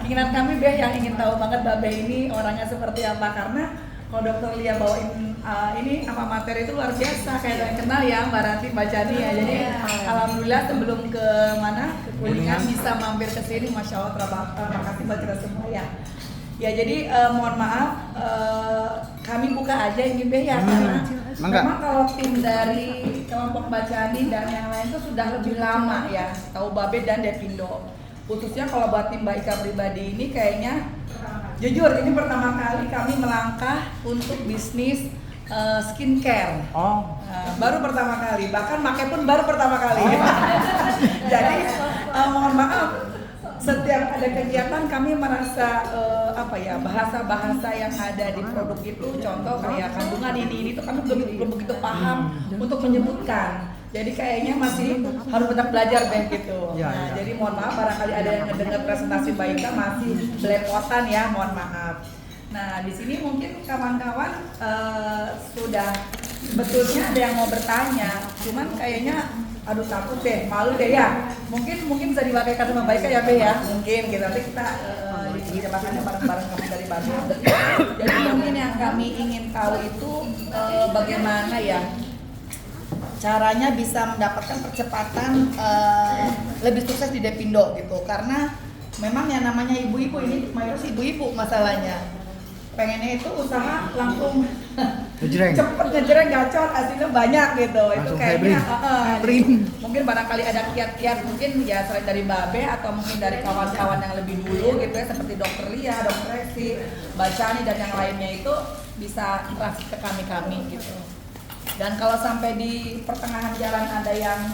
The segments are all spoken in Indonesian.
keinginan kami Beh yang ingin tahu banget Mbak Beh ini orangnya seperti apa, karena kalau Dokter Lia bawain ini apa materi itu luar biasa, kayak yang kenal ya Mbak Ranti Bacani ya. Jadi alhamdulillah sebelum ke mana ke Kuningan bisa mampir ke sini, masya Allah terima kasih buat kita semua ya. Ya jadi mohon maaf kami buka aja ini Beh ya, karena memang kalau tim dari kelompok Bacani dan yang lain itu sudah lebih lama ya tahu Babe dan Depindo. Khususnya kalau buat tim Mbak Ika pribadi ini kayaknya jujur ini pertama kali kami melangkah untuk bisnis skincare. Baru pertama kali, bahkan pakai pun baru pertama kali. Jadi mohon maaf, setiap ada kegiatan kami merasa bahasa-bahasa yang ada di produk itu, contoh kayak kandungan ini tuh kami belum begitu paham untuk menyebutkan. Jadi kayaknya masih harus tetap belajar deh gitu. Jadi mohon maaf barangkali ada yang mendengar presentasi Mbak Ika masih belepotan ya, mohon maaf. Nah di sini mungkin kawan-kawan sudah sebetulnya ada yang mau bertanya, cuman kayaknya aduh takut deh, malu deh ya. Mungkin bisa diwakilkan sama Mbak Ika ya Be ya, mungkin gitu. Nanti kita dibicarakannya bareng-bareng kami dari Bandung. Jadi mungkin yang kami ingin tahu itu bagaimana ya caranya bisa mendapatkan percepatan lebih sukses di Depindo gitu, karena memang yang namanya ibu-ibu ini mayoritas ibu-ibu masalahnya pengennya itu usaha langsung cepet ngejreng gacor hasilnya banyak gitu. Itu kayaknya mungkin barangkali ada kiat-kiat mungkin ya selain dari Babe atau mungkin dari kawan-kawan yang lebih dulu gitu ya seperti Dokter Lia, Dokter Resi, Bacani dan yang lainnya itu bisa kasih ke kami gitu. Dan kalau sampai di pertengahan jalan ada yang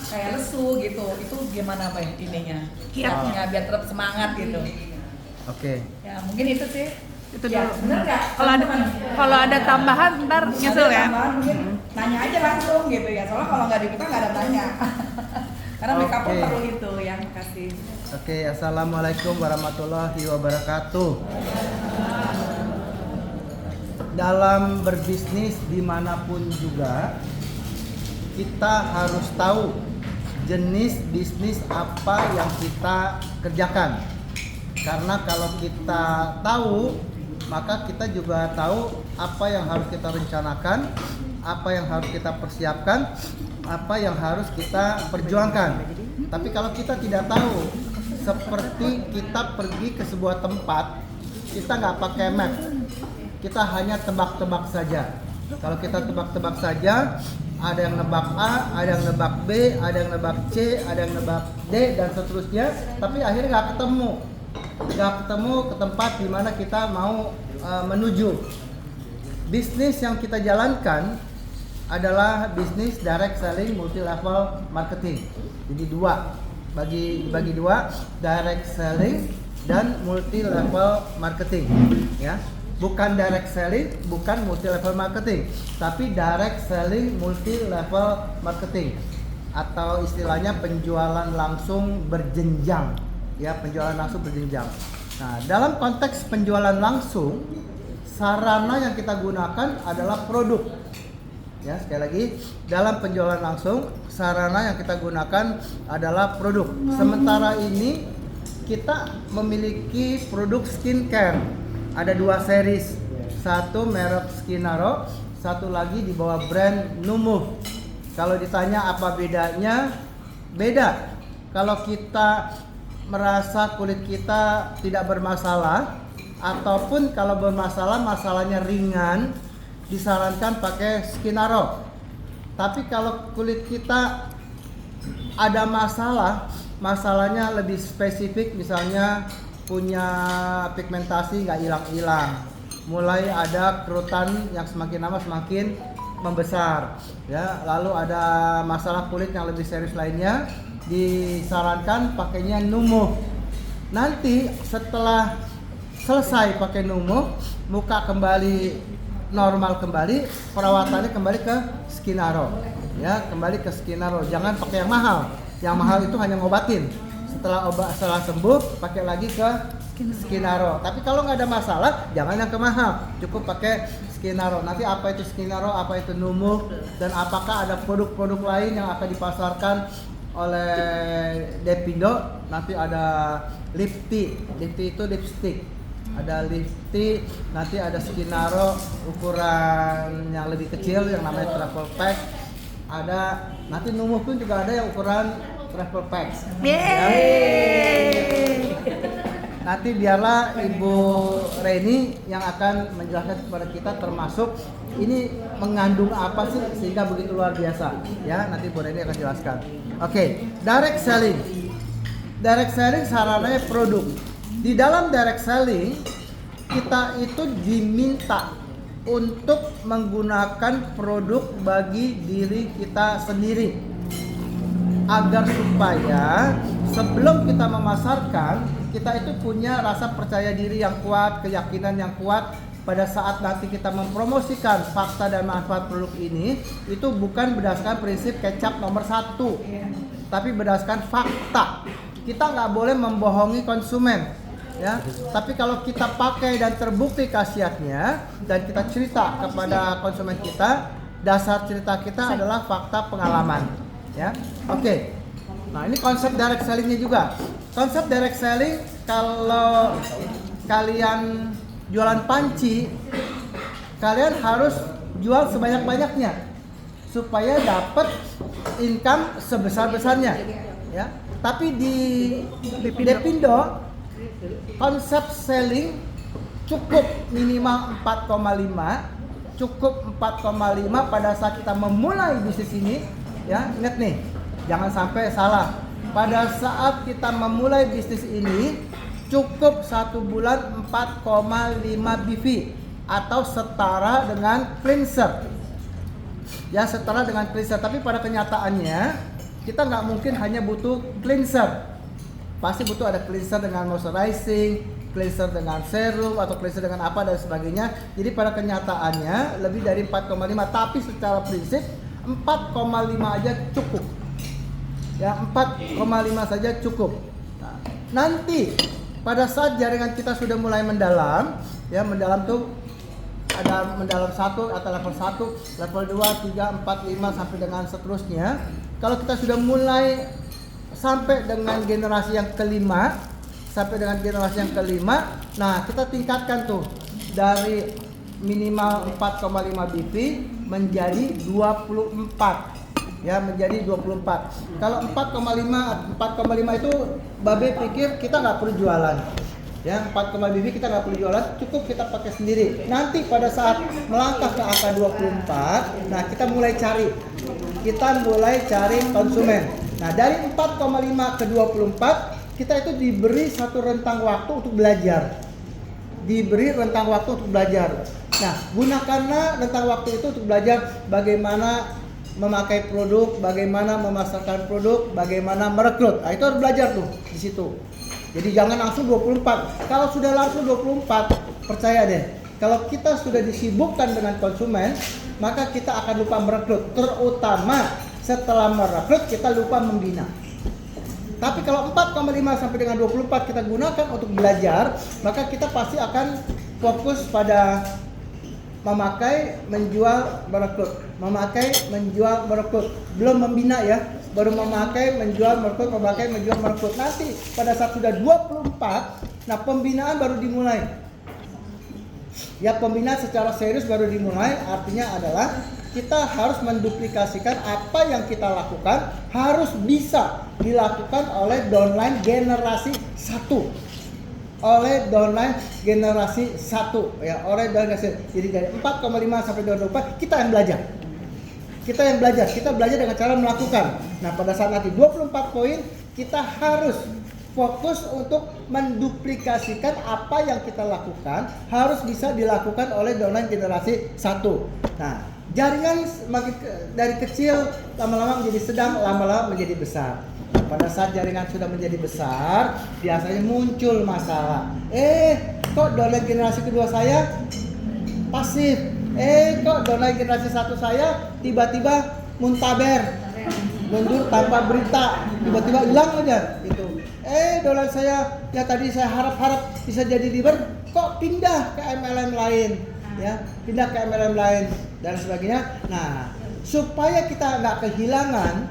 kayak lesu gitu, itu gimana Pak ininya? Kiatnya biar tetap semangat gitu. Oke. Ya mungkin itu sih. Itu ya, dulu. bener nggak? Kalau ada tambahan ntar nyusul ya. Tambahan, mungkin nanya aja langsung gitu ya. Soalnya kalau nggak dibuka nggak ada tanya. Karena mereka pun perlu itu ya. Makasih. Oke, assalamualaikum warahmatullahi wabarakatuh. Dalam berbisnis dimanapun juga kita harus tahu jenis bisnis apa yang kita kerjakan, karena kalau kita tahu maka kita juga tahu apa yang harus kita rencanakan, apa yang harus kita persiapkan, apa yang harus kita perjuangkan. Tapi kalau kita tidak tahu, seperti kita pergi ke sebuah tempat, kita nggak pakai map, kita hanya tebak-tebak saja. Kalau kita tebak-tebak saja, ada yang nebak A, ada yang nebak B, ada yang nebak C, ada yang nebak D, dan seterusnya. Tapi akhirnya nggak ketemu ke tempat di mana kita mau menuju. Bisnis yang kita jalankan adalah bisnis direct selling multi level marketing. Jadi bagi dua, direct selling dan multi level marketing, ya. Bukan direct selling, bukan multi level marketing, tapi direct selling multi level marketing, atau istilahnya penjualan langsung berjenjang, ya, penjualan langsung berjenjang. Nah, dalam konteks penjualan langsung, sarana yang kita gunakan adalah produk. Ya, sekali lagi, dalam penjualan langsung, sarana yang kita gunakan adalah produk. Sementara ini kita memiliki produk skincare. Ada 2 series, satu merek Skinaro, satu lagi di bawah brand Numove. Kalau ditanya apa bedanya, beda. Kalau kita merasa kulit kita tidak bermasalah, ataupun kalau bermasalah, masalahnya ringan, disarankan pakai Skinaro. Tapi kalau kulit kita ada masalah, masalahnya lebih spesifik, misalnya punya pigmentasi nggak hilang-hilang, mulai ada kerutan yang semakin lama semakin membesar, ya, lalu ada masalah kulit yang lebih serius lainnya, disarankan pakainya Numove. Nanti setelah selesai pakai Numove, muka kembali normal kembali, perawatannya kembali ke Skinaro, ya, kembali ke Skinaro. Jangan pakai yang mahal. Yang mahal itu hanya ngobatin. Setelah sembuh, pakai lagi ke Skinaro. Tapi kalau nggak ada masalah, jangan yang ke mahal, cukup pakai Skinaro. Nanti apa itu Skinaro, apa itu Numove, dan apakah ada produk-produk lain yang akan dipasarkan oleh Depindo, nanti ada Lifty itu lipstick, ada Lifty, nanti ada Skinaro ukuran yang lebih kecil yang namanya travel pack, ada nanti Numuh pun juga ada yang ukuran travel pack. Yeay. Nanti biarlah Ibu Reni yang akan menjelaskan kepada kita termasuk ini mengandung apa sih sehingga begitu luar biasa ya, nanti Bu Reni akan jelaskan. Oke, direct selling. Direct selling sarananya produk. Di dalam direct selling kita itu diminta untuk menggunakan produk bagi diri kita sendiri agar supaya sebelum kita memasarkan kita itu punya rasa percaya diri yang kuat, keyakinan yang kuat pada saat nanti kita mempromosikan fakta dan manfaat produk ini, itu bukan berdasarkan prinsip kecap nomor 1, tapi berdasarkan fakta. Kita nggak boleh membohongi konsumen, ya. Tapi kalau kita pakai dan terbukti khasiatnya dan kita cerita kepada konsumen kita, dasar cerita kita adalah fakta pengalaman, ya. Oke. Nah, ini konsep direct selling-nya juga. Konsep direct selling, kalau kalian jualan panci, kalian harus jual sebanyak-banyaknya supaya dapat income sebesar-besarnya, ya. Tapi di Depindo konsep selling cukup minimal 4,5, cukup 4,5 pada saat kita memulai bisnis ini, ya. Ingat nih, jangan sampai salah. Pada saat kita memulai bisnis ini cukup 1 bulan 4,5 BV atau setara dengan cleanser, ya, setara dengan cleanser. Tapi pada kenyataannya kita nggak mungkin hanya butuh cleanser, pasti butuh ada cleanser dengan moisturizing, cleanser dengan serum atau cleanser dengan apa dan sebagainya. Jadi pada kenyataannya lebih dari 4,5, tapi secara prinsip 4,5 aja cukup, ya, 4,5 saja cukup. Nah, nanti pada saat jaringan kita sudah mulai mendalam, ya, mendalam tuh ada mendalam 1 atau level 1, level 2, 3, 4, 5 sampai dengan seterusnya. Kalau kita sudah mulai sampai dengan generasi yang kelima, nah kita tingkatkan tuh dari minimal 4,5 BP menjadi 24. Ya, menjadi 24. Kalau 4,5 itu Babe pikir kita nggak perlu jualan. Ya, 4,5 BB kita nggak perlu jualan, cukup kita pakai sendiri. Nanti pada saat melangkah ke angka 24, nah kita mulai cari konsumen. Nah, dari 4,5 ke 24, kita itu diberi satu rentang waktu untuk belajar. Nah, gunakanlah rentang waktu itu untuk belajar bagaimana memakai produk, bagaimana memasarkan produk, bagaimana merekrut. Nah, itu harus belajar tuh di situ. Jadi jangan langsung 24. Kalau sudah langsung 24, percaya deh, kalau kita sudah disibukkan dengan konsumen, maka kita akan lupa merekrut. Terutama setelah merekrut kita lupa membina. Tapi kalau 4,5 sampai dengan 24 kita gunakan untuk belajar, maka kita pasti akan fokus pada memakai, menjual, merekrut. Belum membina, ya. Baru memakai, menjual, merekrut. Nanti pada saat sudah 24, nah pembinaan baru dimulai. Ya, pembinaan secara serius baru dimulai, artinya adalah kita harus menduplikasikan apa yang kita lakukan harus bisa dilakukan oleh downline generasi 1. Ya, oleh generasi. Jadi dari 4,5 sampai 24 kita yang belajar. Kita belajar dengan cara melakukan. Nah, pada saat nanti 24 poin, kita harus fokus untuk menduplikasikan apa yang kita lakukan harus bisa dilakukan oleh downline generasi 1. Nah, jaringan semakin dari kecil lama-lama menjadi sedang, lama-lama menjadi besar. Pada saat jaringan sudah menjadi besar, biasanya muncul masalah. Kok downline generasi kedua saya pasif? Kok downline generasi 1 saya tiba-tiba muntaber, mundur tanpa berita, tiba-tiba hilang aja gitu. Downline saya yang tadi saya harap-harap bisa jadi leader, kok pindah ke MLM lain, ya, dan sebagainya. Nah, supaya kita nggak kehilangan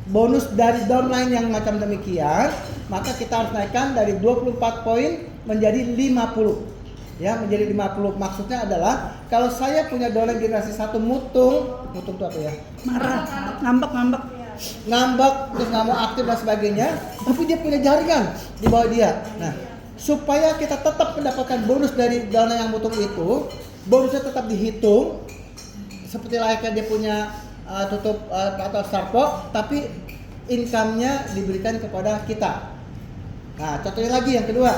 bonus dari downline yang macam demikian, maka kita harus naikkan dari 24 poin menjadi 50. Ya, menjadi 50. Maksudnya adalah kalau saya punya downline generasi 1 mutung itu apa ya? Marah, ngambek. Ngambek, terus nggak mau aktif dan sebagainya, tapi dia punya jaringan di bawah dia. Nah, supaya kita tetap mendapatkan bonus dari dana yang mutung itu, bonusnya tetap dihitung seperti layaknya dia punya tutup atau starpo, tapi income-nya diberikan kepada kita. Nah, contohnya lagi yang kedua,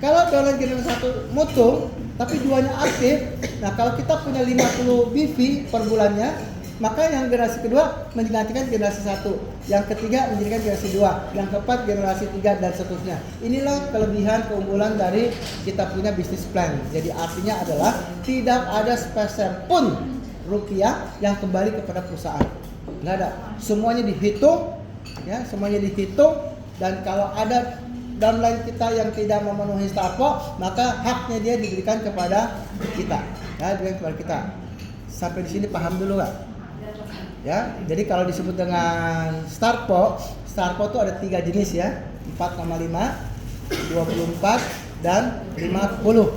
kalau downline generasi 1 mutung tapi duanya aktif, nah kalau kita punya 50 BV per bulannya, maka yang generasi kedua menggantikan generasi 1, yang ketiga menjadikan generasi 2, yang keempat generasi 3 dan seterusnya. Inilah kelebihan keunggulan dari kita punya bisnis plan. Jadi artinya adalah tidak ada sepeser pun rupiah yang kembali kepada perusahaan. Nggak ada. Semuanya dihitung, ya, semuanya dihitung, dan kalau ada downline kita yang tidak memenuhi starpo, maka haknya dia diberikan kepada kita. Ya, diberikan kepada kita. Sampai di sini paham dulu nggak? Ya, jadi kalau disebut dengan starpo itu ada 3 jenis ya, 4,5, 24 dan 50.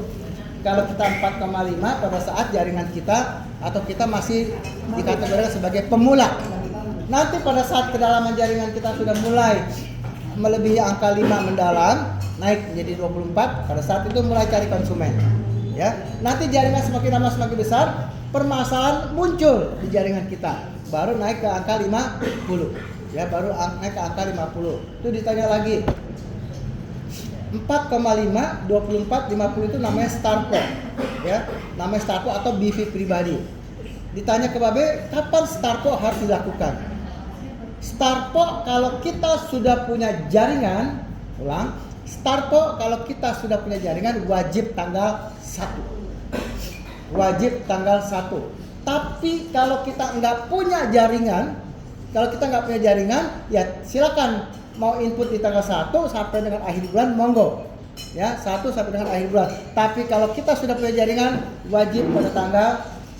Kalau kita 4,5 pada saat jaringan kita atau kita masih dikategorikan sebagai pemula. Nanti pada saat kedalaman jaringan kita sudah mulai melebihi angka 5 mendalam, naik menjadi 24, pada saat itu mulai cari konsumen. Ya, nanti jaringan semakin lama semakin besar, permasalahan muncul di jaringan kita. Baru naik ke angka 50. Ya, baru naik ke angka 50. Itu ditanya lagi. 4,5, 24, 50 itu namanya starpo. Ya, namanya starpo atau BV pribadi. Ditanya ke Babe, kapan starpo harus dilakukan? Starpo kalau kita sudah punya jaringan, starpo kalau kita sudah punya jaringan wajib tanggal 1. Wajib tanggal 1. Tapi kalau kita nggak punya jaringan, ya silakan mau input di tanggal 1 sampai dengan akhir bulan, monggo. Ya, 1 sampai dengan akhir bulan. Tapi kalau kita sudah punya jaringan, wajib pada tanggal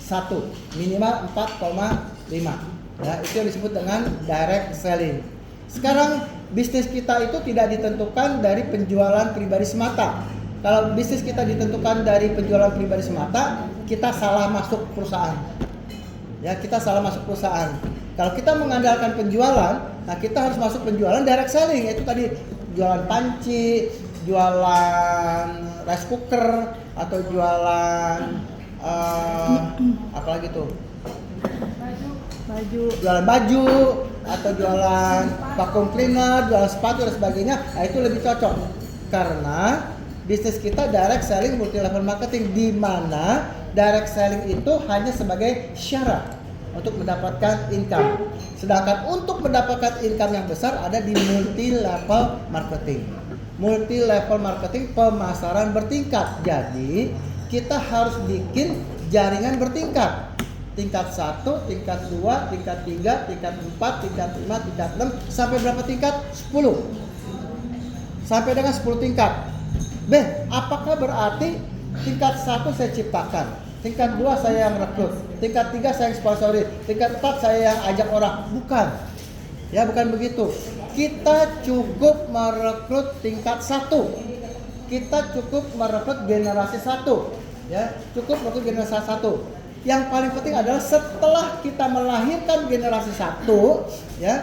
1, minimal 4,5. Ya, itu yang disebut dengan direct selling. Sekarang bisnis kita itu tidak ditentukan dari penjualan pribadi semata. Kalau bisnis kita ditentukan dari penjualan pribadi semata, kita salah masuk perusahaan. Ya, kita salah masuk perusahaan. Kalau kita mengandalkan penjualan, nah kita harus masuk penjualan direct selling, yaitu tadi jualan panci, jualan rice cooker, atau jualan apa lagi tuh? Jualan baju, atau jualan vacuum cleaner, jualan sepatu dan sebagainya. Nah, itu lebih cocok karena bisnis kita direct selling multi level marketing, di mana direct selling itu hanya sebagai syarat untuk mendapatkan income. Sedangkan untuk mendapatkan income yang besar ada di multi level marketing. Multi level marketing pemasaran bertingkat. Jadi kita harus bikin jaringan bertingkat. Tingkat 1, tingkat 2, tingkat 3, tingkat 4, tingkat 5, tingkat 6, sampai berapa tingkat? 10. Sampai dengan 10 tingkat. Apakah berarti tingkat 1 saya ciptakan, tingkat 2 saya yang rekrut, tingkat 3 saya yang sponsori, tingkat 4 saya yang ajak orang? Bukan. Ya, bukan begitu. Kita cukup merekrut tingkat 1. Kita cukup merekrut generasi 1. Ya, cukup merekrut generasi 1. Yang paling penting adalah setelah kita melahirkan generasi 1, ya,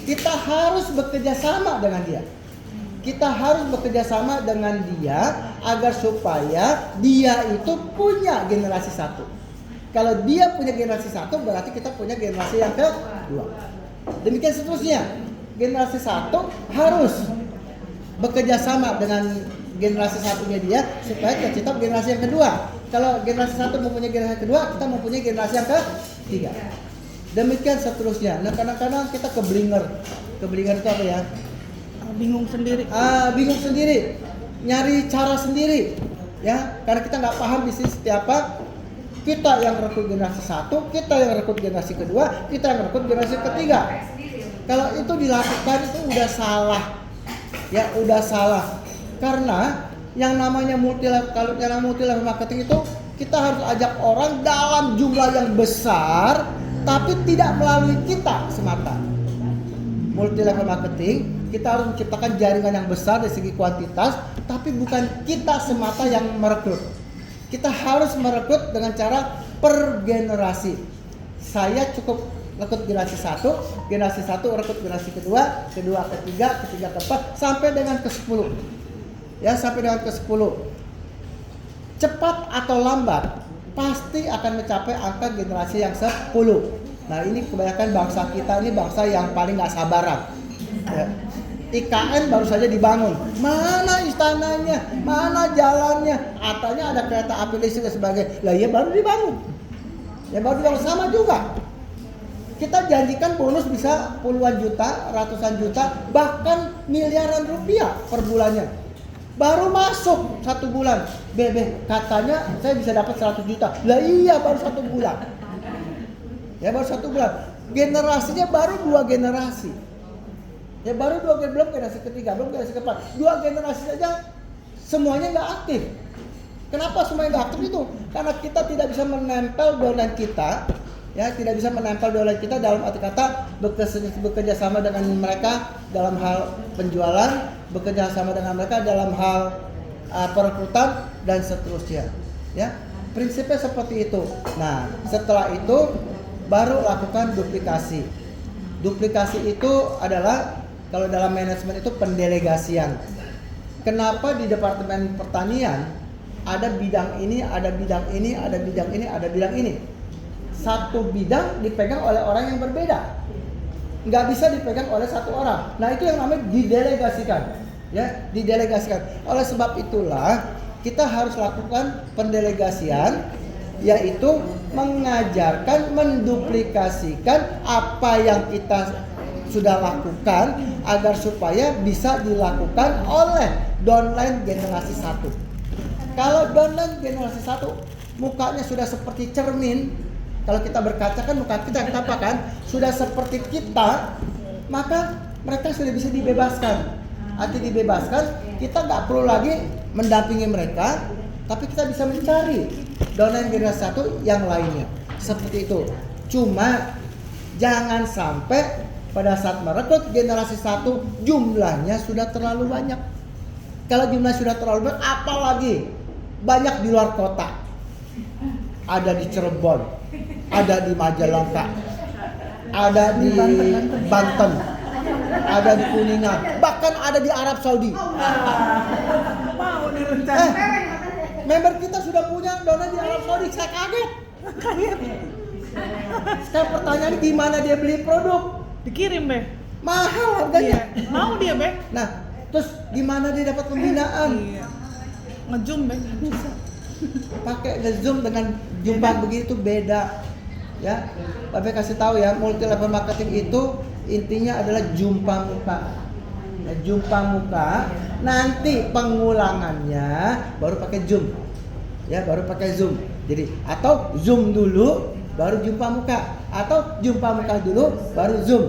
kita harus bekerja sama dengan dia. Kita harus bekerja sama dengan dia agar supaya dia itu punya generasi 1. Kalau dia punya generasi 1, berarti kita punya generasi yang kedua. Demikian seterusnya. Generasi 1 harus bekerja sama dengan generasi 1-nya dia supaya tercipta generasi yang kedua. Kalau generasi 1 mempunyai generasi kedua, kita mempunyai generasi yang ketiga. Demikian seterusnya. Nah, kadang-kadang kita keblinger. Keblinger itu apa ya? Bingung sendiri. Bingung sendiri. Nyari cara sendiri. Ya, karena kita nggak paham bisnis seperti apa. Kita yang rekrut generasi 1, kita yang rekrut generasi kedua, kita yang rekrut generasi ketiga. Kalau itu dilakukan itu udah salah. Ya, udah salah. Karena yang namanya multi level marketing itu kita harus ajak orang dalam jumlah yang besar, tapi tidak melalui kita semata. multi level marketing, kita harus menciptakan jaringan yang besar dari segi kuantitas, tapi bukan kita semata yang merekrut. Kita harus merekrut dengan cara per generasi. Saya cukup rekrut generasi 1 rekrut generasi kedua ketiga keempat, sampai dengan ke-10. Ya, sampai dengan ke-10. Cepat atau lambat pasti akan mencapai angka generasi yang 10. Nah, ini kebanyakan bangsa kita ini bangsa yang paling gak sabaran. Ya. IKN baru saja dibangun. Mana istananya? Mana jalannya? Katanya ada kereta api listrik dan sebagainya. Lah ya baru dibangun. Ya baru dibangun, sama juga. Kita janjikan bonus bisa puluhan juta, ratusan juta, bahkan miliaran rupiah per bulannya. Baru masuk 1 bulan, katanya saya bisa dapat 100 juta. Lah iya baru 1 bulan. Ya baru 1 bulan. Generasinya baru 2 generasi. Ya baru 2 belum generasi ketiga, belum generasi keempat. 2 generasi saja semuanya nggak aktif. Kenapa semuanya nggak aktif itu? Karena kita tidak bisa menempel downline kita. Ya, tidak bisa menempel downline kita dalam arti kata bekerja sama dengan mereka dalam hal penjualan, bekerja sama dengan mereka dalam hal perekrutan dan seterusnya. Ya, prinsipnya seperti itu. Nah, setelah itu baru lakukan duplikasi. Duplikasi itu adalah kalau dalam manajemen itu pendelegasian. Kenapa di Departemen Pertanian ada bidang ini, ada bidang ini, ada bidang ini, ada bidang ini? Satu bidang dipegang oleh orang yang berbeda, nggak bisa dipegang oleh satu orang. Nah itu yang namanya didelegasikan, ya didelegasikan. Oleh sebab itulah kita harus lakukan pendelegasian, yaitu mengajarkan, menduplikasikan apa yang kita sudah lakukan agar supaya bisa dilakukan oleh downline generasi 1. Kalau downline generasi 1 mukanya sudah seperti cermin. Kalau kita berkaca kan muka kita apa kan? Sudah seperti kita, maka mereka sudah bisa dibebaskan. Arti dibebaskan, kita nggak perlu lagi mendampingi mereka, tapi kita bisa mencari downline generasi 1 yang lainnya. Seperti itu. Cuma jangan sampai pada saat merekrut generasi 1 jumlahnya sudah terlalu banyak. Kalau jumlah sudah terlalu banyak, apalagi banyak di luar kota. Ada di Cirebon, ada di Majalengka, ada di Banten, ada di Kuningan, bahkan ada di Arab Saudi. Mau direncanakan. Member kita sudah punya downline di Arab Saudi, saya kaget. Sekarang pertanyaan gimana dia beli produk? Dikirim, Be. Mahal harganya. Iya. Mau dia, Be. Nah, terus gimana dia dapat pembinaan? Iya. Ngezoom, Be. Bisa. Pakai ngezoom dengan jumpa begitu beda. Ya, Bapak kasih tahu ya, multi level marketing itu intinya adalah jumpa muka. Ya, jumpa muka, nanti pengulangannya baru pakai zoom. Ya, baru pakai zoom. Jadi atau zoom dulu baru jumpa muka, atau jumpa muka dulu baru zoom.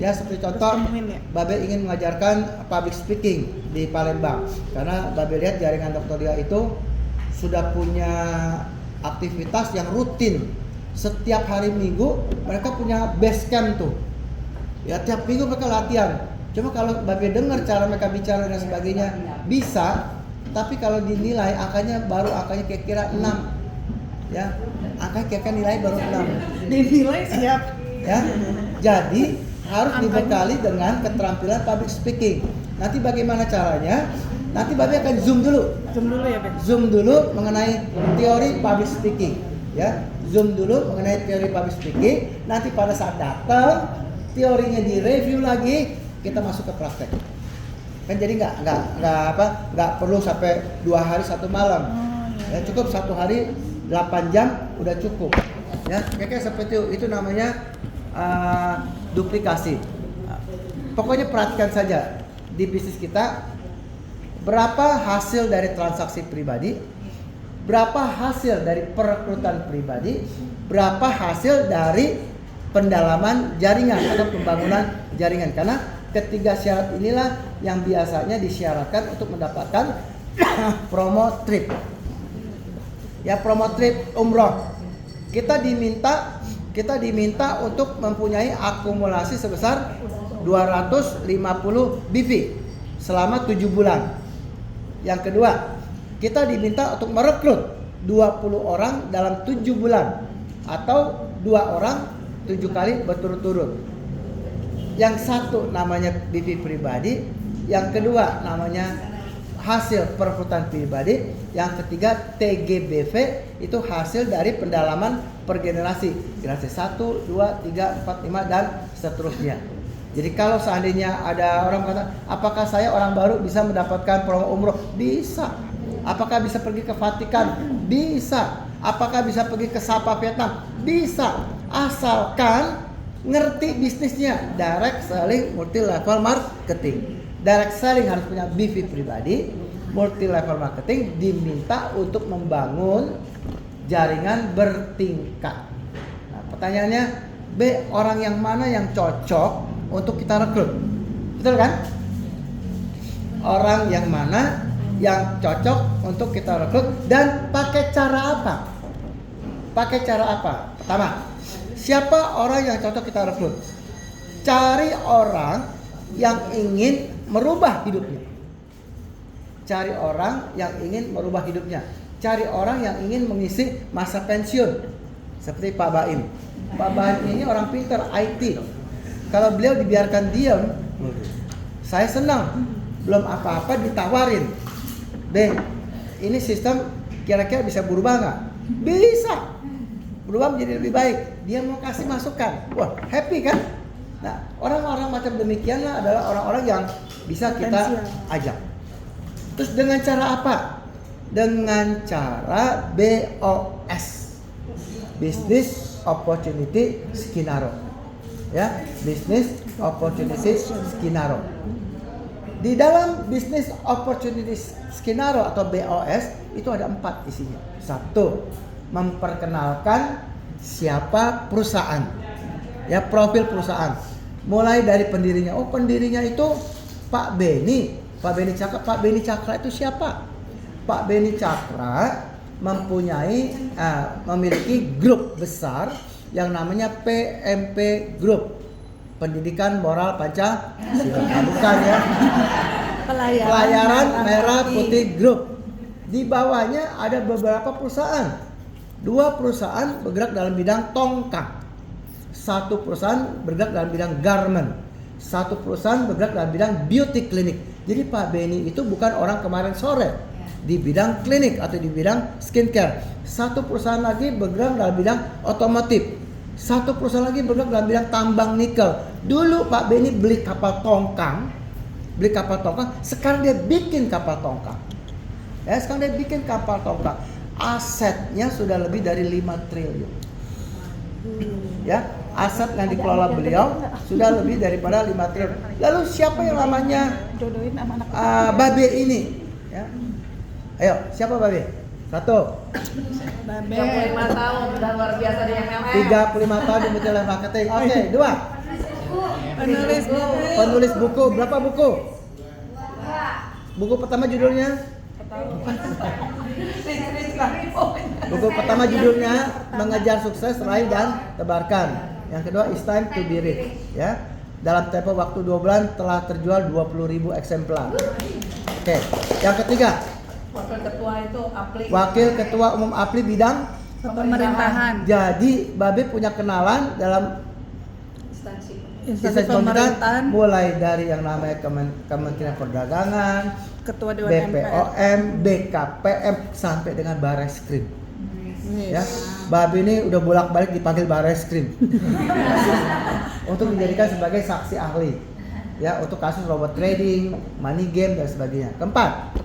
Ya, seperti contoh Babe ingin mengajarkan public speaking di Palembang karena Babe lihat jaringan Dr. Lia itu sudah punya aktivitas yang rutin. Setiap hari Minggu mereka punya base camp tuh. Ya, tiap minggu mereka latihan. Cuma kalau Babe dengar cara mereka bicara dan sebagainya bisa, tapi kalau dinilai angkanya kira-kira 6. Ya, angka kira-kira nilai baru 6. Dinilai siap. Ya. Jadi harus dibekali dengan keterampilan public speaking. Nanti bagaimana caranya? Nanti Babe akan zoom dulu. Zoom dulu ya, Be. Zoom dulu mengenai teori public speaking, ya. Zoom dulu mengenai teori public speaking. Nanti pada saat datang, teorinya direview lagi, kita masuk ke praktek. Kan jadi nggak perlu sampai 2 hari 1 malam. Ya, cukup 1 hari 8 jam udah cukup. Ya, kayak seperti itu namanya duplikasi. Pokoknya perhatikan saja di bisnis kita berapa hasil dari transaksi pribadi, berapa hasil dari perekrutan pribadi, berapa hasil dari pendalaman jaringan atau pembangunan jaringan. Karena ketiga syarat inilah yang biasanya disyaratkan untuk mendapatkan promo trip. Ya, promo trip umroh. Kita diminta untuk mempunyai akumulasi sebesar 2 250 BV selama 7 bulan. Yang kedua, kita diminta untuk merekrut 20 orang dalam 7 bulan atau 2 orang 7 kali berturut-turut. Yang satu namanya BV pribadi, yang kedua namanya hasil perekrutan pribadi, yang ketiga TGBV itu hasil dari pendalaman per generasi 1, 2, 3, 4, 5 dan seterusnya. Jadi kalau seandainya ada orang kata, apakah saya orang baru bisa mendapatkan promo umroh? Bisa. Apakah bisa pergi ke Vatikan? Bisa. Apakah bisa pergi ke Sapa Vietnam? Bisa. Asalkan ngerti bisnisnya, direct selling, multi level marketing. Direct selling harus punya BV pribadi, multi level marketing diminta untuk membangun jaringan bertingkat. Nah, pertanyaannya, B, orang yang mana yang cocok untuk kita rekrut? Betul kan? Orang yang mana yang cocok untuk kita rekrut dan pakai cara apa? Pakai cara apa? Pertama, siapa orang yang cocok kita rekrut? Cari orang yang ingin merubah hidupnya. Cari orang yang ingin merubah hidupnya. Cari orang yang ingin mengisi masa pensiun. Seperti Pak Baim. Pak Baim ini orang pintar IT. Kalau beliau dibiarkan diam, saya senang. Belum apa-apa ditawarin. Bang, ini sistem kira-kira bisa berubah nggak? Bisa. Berubah menjadi lebih baik. Dia mau kasih masukan. Wah, happy kan? Nah, orang-orang macam demikianlah adalah orang-orang yang bisa kita ajak. Terus dengan cara apa? Dengan cara BOS, Business Opportunity Skenario. Ya, Business Opportunity Skenario. Di dalam Business Opportunity Skenario atau BOS itu ada 4 isinya. 1, memperkenalkan siapa perusahaan. Ya, profil perusahaan. Mulai dari pendirinya. Oh, pendirinya itu Pak Beni. Pak Beni Cakra. Pak Beni Cakra itu siapa? Pak Beni Cakra memiliki grup besar yang namanya PMP Group, Pendidikan Moral Pancasila. Bukan ya. Pelayaran Merah Putih Group. Di bawahnya ada beberapa perusahaan. 2 perusahaan bergerak dalam bidang tongkang. 1 perusahaan bergerak dalam bidang garment. 1 perusahaan bergerak dalam bidang beauty clinic. Jadi Pak Beni itu bukan orang kemarin sore di bidang klinik atau di bidang skincare. 1 perusahaan lagi bergerak dalam bidang otomotif. 1 perusahaan lagi bergerak dalam bidang tambang nikel. Dulu Pak Beni beli kapal tongkang, sekarang dia bikin kapal tongkang. Ya, sekarang dia bikin kapal tongkang. Asetnya sudah lebih dari 5 triliun. Ya, aset yang dikelola beliau sudah lebih daripada 5 triliun. Lalu siapa yang namanya Babe ini? Ya. Ayo, siapa Babe? 1. Babe. 35 tahun udah luar biasa di MLM. 35 tahun di multi level marketing. Oke, 2. Penulis buku. Berapa buku? Buku pertama judulnya? Buku pertama judulnya Mengejar Sukses, Raih dan Tebarkan. Yang kedua It's Time to Be Rich. Ya, dalam tempo waktu 2 bulan telah terjual 20.000 eksemplar. Oke. Yang ketiga, Wakil Ketua Umum APLI bidang Pemerintahan. Jadi Babe punya kenalan dalam instansi pemerintahan, mulai dari yang namanya Kementerian Perdagangan, Ketua Dewan MPR, BPOM, BKPM, sampai dengan Barreskrim. Ya, Babe ini udah bolak-balik dipanggil Barreskrim untuk dijadikan sebagai saksi ahli. Ya, untuk kasus robot trading, money game dan sebagainya. Keempat,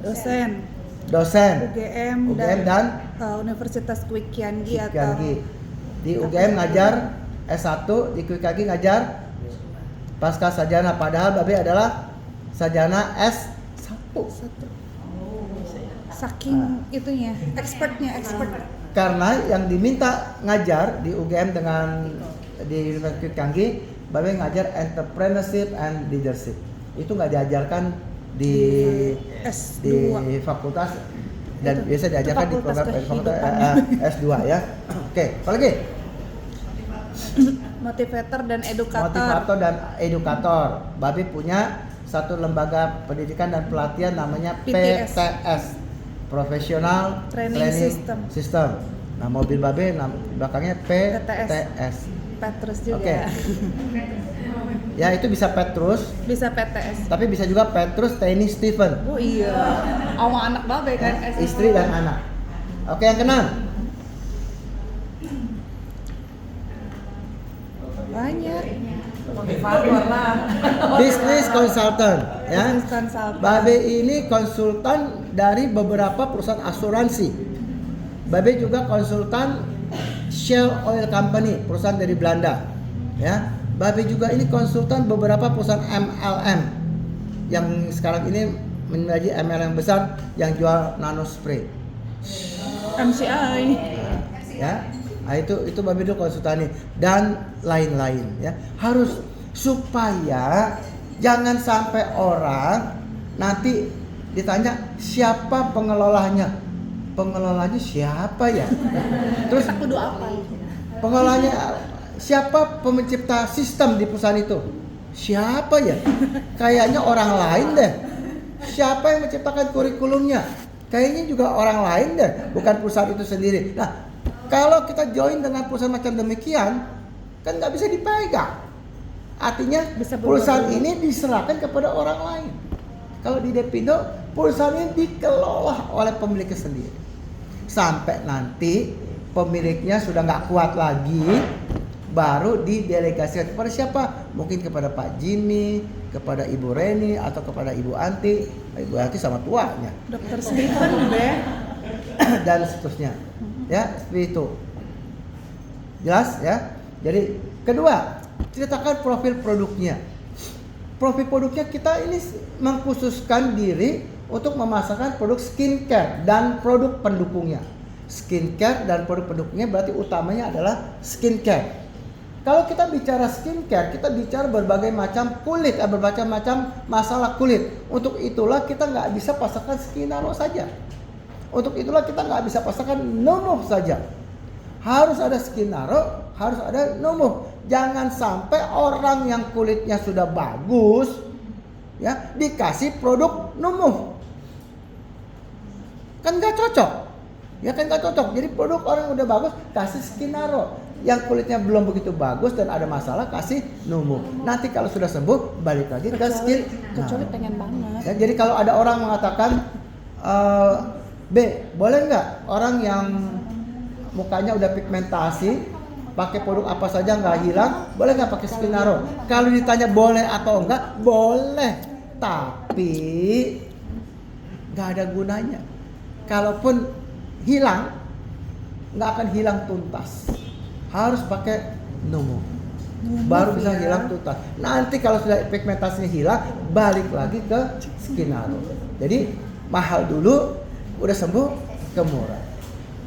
dosen UGM dan Universitas Kwik Kiangi di UGM ngajar S1, di Kwik Kiangi ngajar pasca sarjana, padahal Babe adalah sarjana S1. Saking itunya, expert. Karena yang diminta ngajar di UGM dengan di Universitas Kwik Kiangi, Babe ngajar entrepreneurship and leadership. Itu nggak diajarkan di fakultas dan biasa diajarkan di program fakultas S2 ya. Oke, apa lagi? Motivator dan edukator. Motivator dan edukator. Babe punya satu lembaga pendidikan dan pelatihan namanya PTS. PTS, Professional Training System. Nah, mobil Babe belakangnya PTS. Petrus juga. Oke. Ya, itu bisa Petrus, Bisa PTS. tapi bisa juga Petrus Teni Stephen. Oh iya. Awang anak babe kan. Ya, istri dan anak. Oke, yang keenam. Banyak. Motivator lah. Business consultant, ya. Business consultant. Babe ini konsultan dari beberapa perusahaan asuransi. Babe juga konsultan Shell Oil Company, perusahaan dari Belanda. Ya. Babe juga ini konsultan beberapa perusahaan MLM yang sekarang ini menjadi MLM besar yang jual nano spray. MCI. Ya. Nah, itu Babe dulu konsultani dan lain-lain, ya. Harus supaya jangan sampai orang nanti ditanya siapa pengelolanya. Pengelolanya siapa ya? Terus Kudu apa? pengelolanya siapa, pencipta sistem di perusahaan itu? Siapa ya? Kayaknya orang lain deh. Siapa yang menciptakan kurikulumnya? Kayaknya juga orang lain deh, bukan perusahaan itu sendiri. Nah, kalau kita join dengan perusahaan macam demikian, kan nggak bisa dipegang. Artinya Bisa perusahaan berubah. ini diserahkan kepada orang lain. Kalau di Depindo, perusahaan ini dikelola oleh pemiliknya sendiri. Sampai nanti pemiliknya sudah nggak kuat lagi, baru didelegasikan kepada siapa? Mungkin kepada Pak Jimmy, kepada Ibu Reni, atau kepada Ibu Anti. Ibu Anti sama tuanya. Dokter Stephen be. Dan seterusnya. Ya, seperti itu. Jelas ya? Jadi kedua, ceritakan profil produknya. Profil produknya kita ini mengkhususkan diri untuk memasarkan produk skincare dan produk pendukungnya. Skincare dan produk pendukungnya berarti utamanya adalah skincare. Kalau kita bicara skincare, kita bicara berbagai macam kulit, berbagai macam masalah kulit. Untuk itulah kita nggak bisa pasarkan Skinaro saja. Untuk itulah kita nggak bisa pasarkan Nomo saja. Harus ada Skinaro, harus ada Nomo. Jangan sampai orang yang kulitnya sudah bagus, ya dikasih produk Nomo. Kan nggak cocok. Ya kan nggak cocok. Jadi produk orang yang udah bagus kasih Skinaro. Yang kulitnya belum begitu bagus dan ada masalah kasih Nomo. Nanti kalau sudah sembuh balik lagi ke skin. Kecuali pengen banget. Ya, jadi kalau ada orang mengatakan B, boleh nggak orang yang mukanya udah pigmentasi pakai produk apa saja nggak hilang, boleh nggak pakai Skinaro? Kalau ditanya boleh atau enggak, boleh. Tapi nggak ada gunanya. Kalaupun hilang, nggak akan hilang tuntas. Harus pakai Nomo. Baru bisa hilang tuntas. Nanti kalau sudah pigmentasinya hilang, balik lagi ke Skinaro. Jadi mahal dulu, udah sembuh ke murah.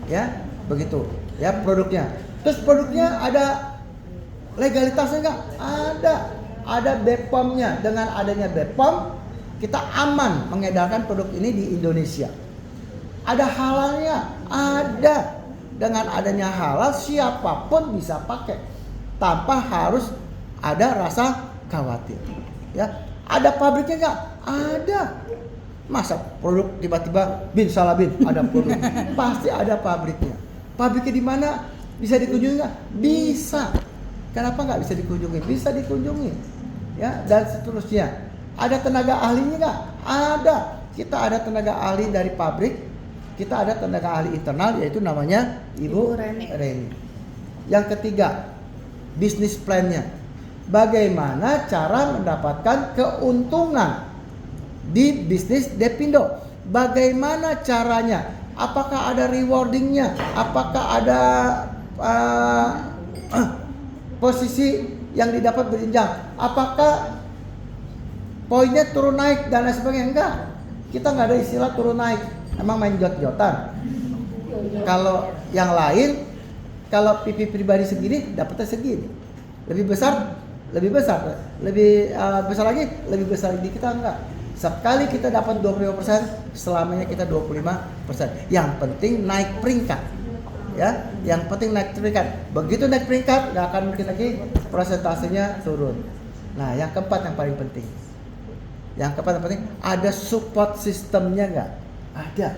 Ya, begitu. Ya produknya. Terus produknya ada legalitasnya nggak? Ada. Ada BPOM-nya. Dengan adanya BPOM, kita aman mengedarkan produk ini di Indonesia. Ada halalnya? Ada. Dengan adanya halal, siapapun bisa pakai tanpa harus ada rasa khawatir. Ya, ada pabriknya nggak? Ada. Masa produk tiba-tiba bin salah bin ada produk? Pasti ada pabriknya. Pabriknya di mana? Bisa dikunjungi nggak? Bisa. Kenapa nggak bisa dikunjungi? Bisa dikunjungi. Ya, dan seterusnya. Ada tenaga ahlinya nggak? Ada. Kita ada tenaga ahli dari pabrik. Kita ada tenaga ahli internal yaitu namanya Ibu Reni. Yang ketiga, bisnis plan-nya. Bagaimana cara mendapatkan keuntungan di bisnis Depindo? Bagaimana caranya? Apakah ada rewardingnya? Apakah ada posisi yang didapat berjenjang? Apakah poinnya turun naik dan lain sebagainya? Enggak. Kita nggak ada istilah turun naik. Emang main jot-jotan. Kalau yang lain, kalau pipi pribadi segini, dapatnya segini. Lebih besar, lebih besar. Lebih besar lagi, lebih besar di kita enggak. Sekali kita dapat 25%, selamanya kita 25%. Yang penting naik peringkat. ya. Yang penting naik peringkat. Begitu naik peringkat, nggak akan mungkin lagi persentasenya turun. Nah, yang keempat yang paling penting. Yang keempat yang penting, ada support sistemnya nggak? Ada.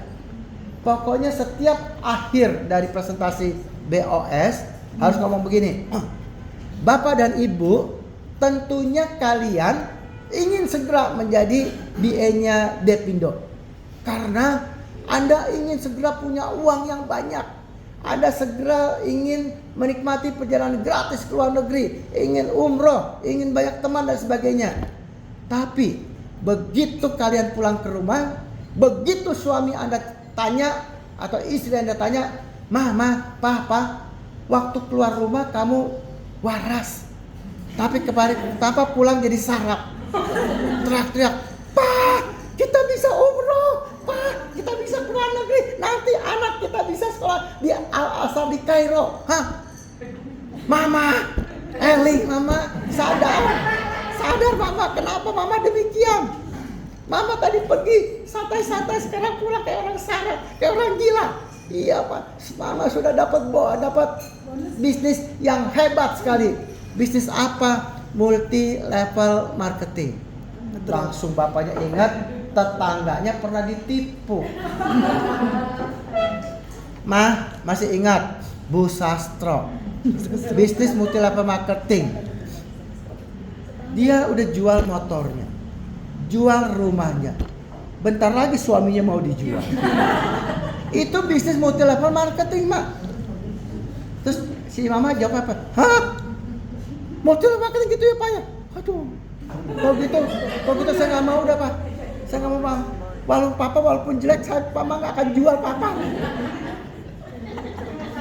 Pokoknya setiap akhir dari presentasi BOS harus ngomong begini. Bapak dan Ibu, tentunya kalian ingin segera menjadi BA-nya Depindo. Karena Anda ingin segera punya uang yang banyak. Anda segera ingin menikmati perjalanan gratis ke luar negeri, ingin umroh, ingin banyak teman dan sebagainya. Tapi begitu kalian pulang ke rumah, begitu suami Anda tanya atau istri Anda tanya, Mama, Papa, waktu keluar rumah kamu waras, tapi kemarin tanpa pulang jadi sarap. Teriak-teriak, Pak, kita bisa umroh, Pak, kita bisa ke luar negeri, nanti anak kita bisa sekolah di Al-Azhar di Kairo. Hah? Mama, Eli, Mama, sadar Mama, kenapa Mama demikian? Mama tadi pergi santai-santai, sekarang pulang kayak orang sarap, kayak orang gila. Iya Pak, Mama sudah dapat bisnis yang hebat sekali. Bisnis apa? Multi level marketing. Langsung bapaknya ingat tetangganya pernah ditipu. Mah, masih ingat Bu Sastro, bisnis multi level marketing. Dia udah jual motornya, jual rumahnya. Bentar lagi suaminya mau dijual. Itu bisnis multi level marketing, Mak. Terus si Mama jawab apa? Hah? Multi level marketing gitu ya Pak ya? Aduh, kalau gitu saya nggak mau udah Pak. Saya nggak mau Pak. Walaupun jelek, Mama nggak akan jual Papa.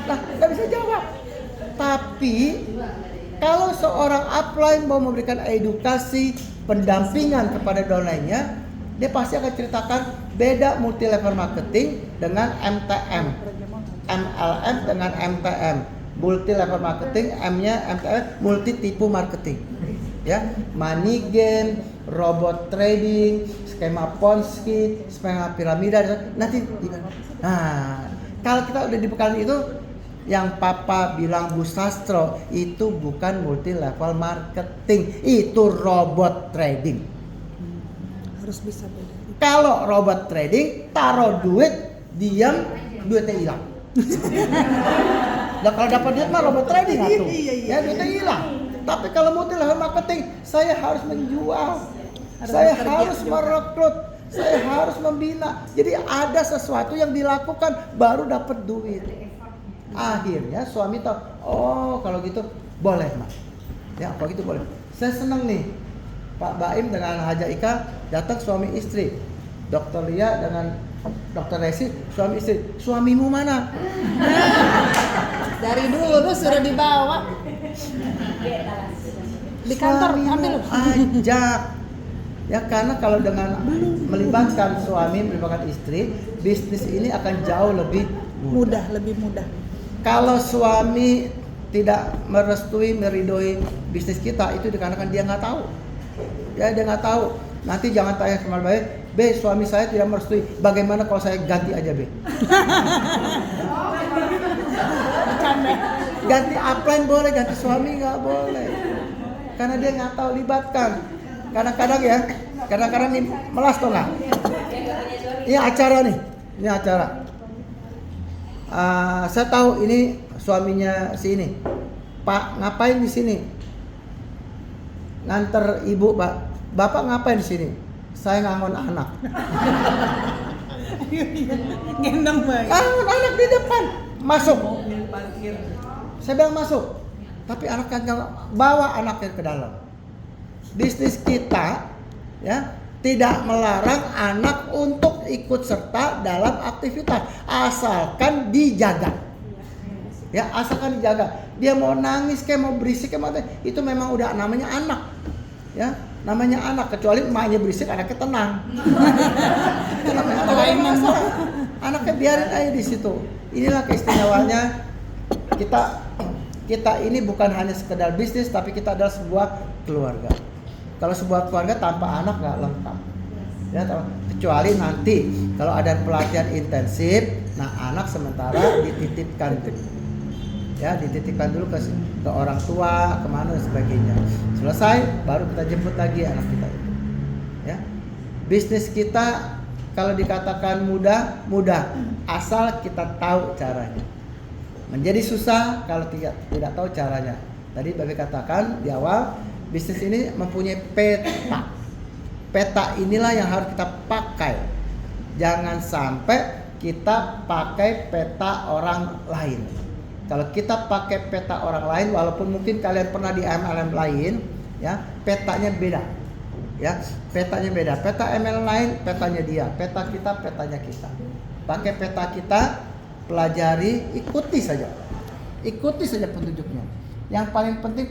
Nah, nggak bisa jawab. Tapi kalau seorang upline mau memberikan edukasi, pendampingan kepada downline-nya, dia pasti akan ceritakan beda multi level marketing dengan MTM, MLM dengan MTM. Multi level marketing, M-nya MTM, multi tipu marketing. Ya, money game, robot trading, skema Ponzi, skema piramida, nanti gimana? Nah, kalau kita udah dibekali itu, yang Papa bilang Bu Sastro itu bukan multi level marketing, itu robot trading. Harus bisa beda. Kalau robot trading, taruh duit, diam, duitnya hilang. Nah, kalau dapat duit mah robot trading atuh. Ya, duitnya hilang. Tapi kalau multi level marketing, saya harus menjual, saya harus merekrut, saya harus membina. Jadi ada sesuatu yang dilakukan baru dapat duit. Akhirnya suami tahu, oh kalau gitu boleh Mak. Ya kalau gitu boleh. Saya senang nih, Pak Baim dengan Haja Ika datang suami istri, Dokter Lia dengan Dokter Resi suami istri. Suamimu mana? Dari dulu sudah dibawa. Di kantor ambil. Ajak. Ya karena kalau dengan melibatkan suami, melibatkan istri, bisnis ini akan jauh lebih mudah. Lebih mudah. Kalau suami tidak merestui, meridoi bisnis kita, itu dikarenakan dia nggak tahu. Ya dia nggak tahu. Nanti jangan tanya sama baik, B, suami saya tidak merestui. Bagaimana kalau saya ganti aja B? Ganti upline boleh, ganti suami nggak boleh. Karena dia nggak tahu, libatkan. Kadang-kadang nih melas tuh nggak? Ini acara nih, ini acara. Saya tahu ini suaminya si ini. Pak ngapain di sini? Nganter ibu, Pak. Bapak ngapain di sini? Saya ngangon anak. Gendong bayi. Ngangon anak di depan. Masuk. Mobil parkir. Saya bilang masuk. Tapi anaknya bawa anaknya ke dalam. Bisnis kita ya tidak melarang anak untuk ikut serta dalam aktivitas asalkan dijaga. Ya, asalkan dijaga. Dia mau nangis kayak mau berisik kayak itu memang udah namanya anak. Ya, namanya anak, kecuali emaknya berisik anaknya tenang. Itu namanya anak. Anaknya biarin aja di situ. Inilah keistimewaannya kita ini bukan hanya sekedar bisnis, tapi kita adalah sebuah keluarga. Kalau sebuah keluarga tanpa anak nggak lengkap. Ya, kecuali nanti kalau ada pelatihan intensif, nah anak sementara dititipkan dulu. Ya, dititipkan dulu ke orang tua, kemana dan sebagainya. Selesai, baru kita jemput lagi anak kita itu. Ya, bisnis kita kalau dikatakan mudah, asal kita tahu caranya. Menjadi susah kalau tidak tahu caranya. Tadi Babe katakan di awal, bisnis ini mempunyai peta. Peta inilah yang harus kita pakai. Jangan sampai kita pakai peta orang lain. Kalau kita pakai peta orang lain, walaupun mungkin kalian pernah di MLM lain, ya, petanya beda. Ya, petanya beda. Peta MLM lain, petanya dia. Peta kita, petanya kita. Pakai peta kita, pelajari, ikuti saja. Ikuti saja petunjuknya. Yang paling penting